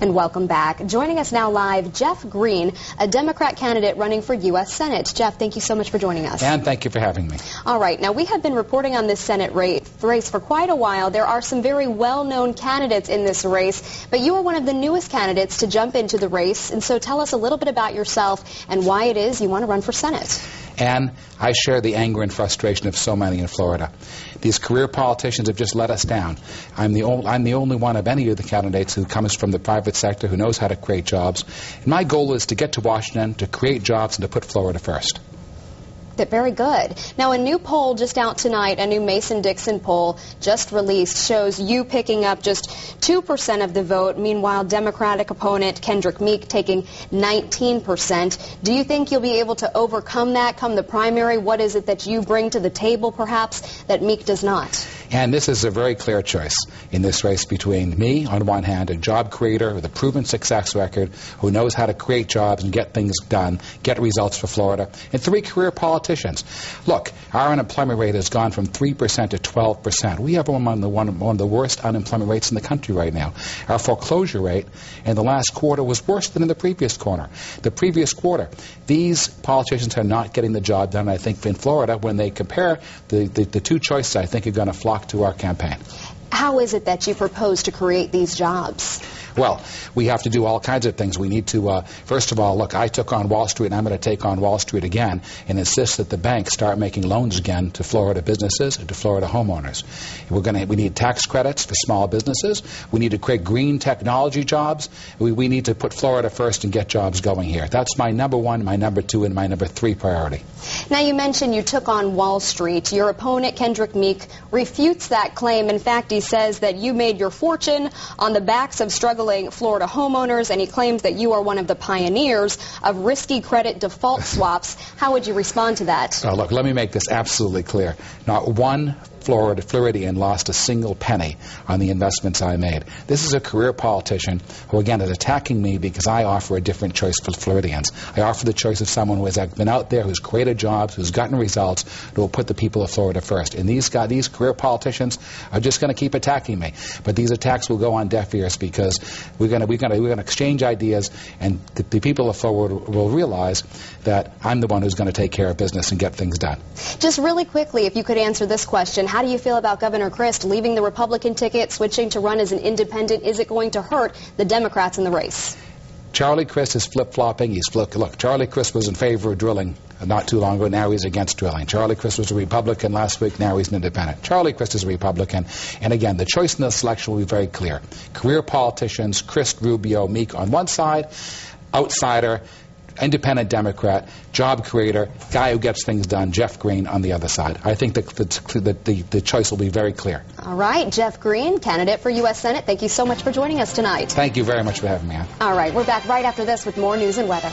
And welcome back. Joining us now live, Jeff Greene, a Democrat candidate running for U.S. Senate. Jeff, thank you so much for joining us. And thank you for having me. All right. Now, we have been reporting on this Senate race for quite a while. There are some very well-known candidates in this race, but you are one of the newest candidates to jump into the race. And so tell us a little bit about yourself and why it is you want to run for Senate. And I share the anger and frustration of so many in Florida. These career politicians have just let us down. I'm the only one of any of the candidates who comes from the private sector, who knows how to create jobs. And my goal is to get to Washington, to create jobs, and to put Florida first. Very good. Now, a new poll just out tonight, a new Mason-Dixon poll just released, shows you picking up just 2% of the vote. Meanwhile, Democratic opponent Kendrick Meek taking 19%. Do you think you'll be able to overcome that come the primary? What is it that you bring to the table, perhaps, that Meek does not? And this is a very clear choice in this race between me, on one hand, a job creator with a proven success record who knows how to create jobs and get things done, get results for Florida, and three career politicians. Look, our unemployment rate has gone from 3% to 12%. We have one of the worst unemployment rates in the country right now. Our foreclosure rate in the last quarter was worse than in the previous quarter. These politicians are not getting the job done, I think, in Florida. When they compare the two choices, I think are going to flock to our campaign. How is it that you propose to create these jobs? Well, we have to do all kinds of things. We need to, first of all, look, I took on Wall Street, and I'm going to take on Wall Street again and insist that the banks start making loans again to Florida businesses and to Florida homeowners. We need tax credits for small businesses. We need to create green technology jobs. We need to put Florida first and get jobs going here. That's my number one, my number two, and my number three priority. Now, you mentioned you took on Wall Street. Your opponent, Kendrick Meek, refutes that claim. In fact, he says that you made your fortune on the backs of struggling Florida homeowners, and he claims that you are one of the pioneers of risky credit default swaps. How would you respond to that? Look, let me make this absolutely clear. Not one Floridian lost a single penny on the investments I made. This is a career politician who, again, is attacking me because I offer a different choice for Floridians. I offer the choice of someone who has been out there, who's created jobs, who's gotten results, who will put the people of Florida first. And these career politicians are just going to keep attacking me. But these attacks will go on deaf ears because we're going to exchange ideas, and the people of Florida will realize that I'm the one who's going to take care of business and get things done. Just really quickly, if you could answer this question, how do you feel about Governor Crist leaving the Republican ticket, switching to run as an independent? Is it going to hurt the Democrats in the race? Charlie Crist is flip-flopping. Look, Charlie Crist was in favor of drilling not too long ago. Now he's against drilling. Charlie Crist was a Republican last week. Now he's an independent. Charlie Crist is a Republican. And again, the choice in the selection will be very clear. Career politicians, Crist, Rubio, Meek on one side, outsider, independent Democrat, job creator, guy who gets things done, Jeff Greene on the other side. I think the choice will be very clear. All right, Jeff Greene, candidate for U.S. Senate, thank you so much for joining us tonight. Thank you very much for having me on. All right, we're back right after this with more news and weather.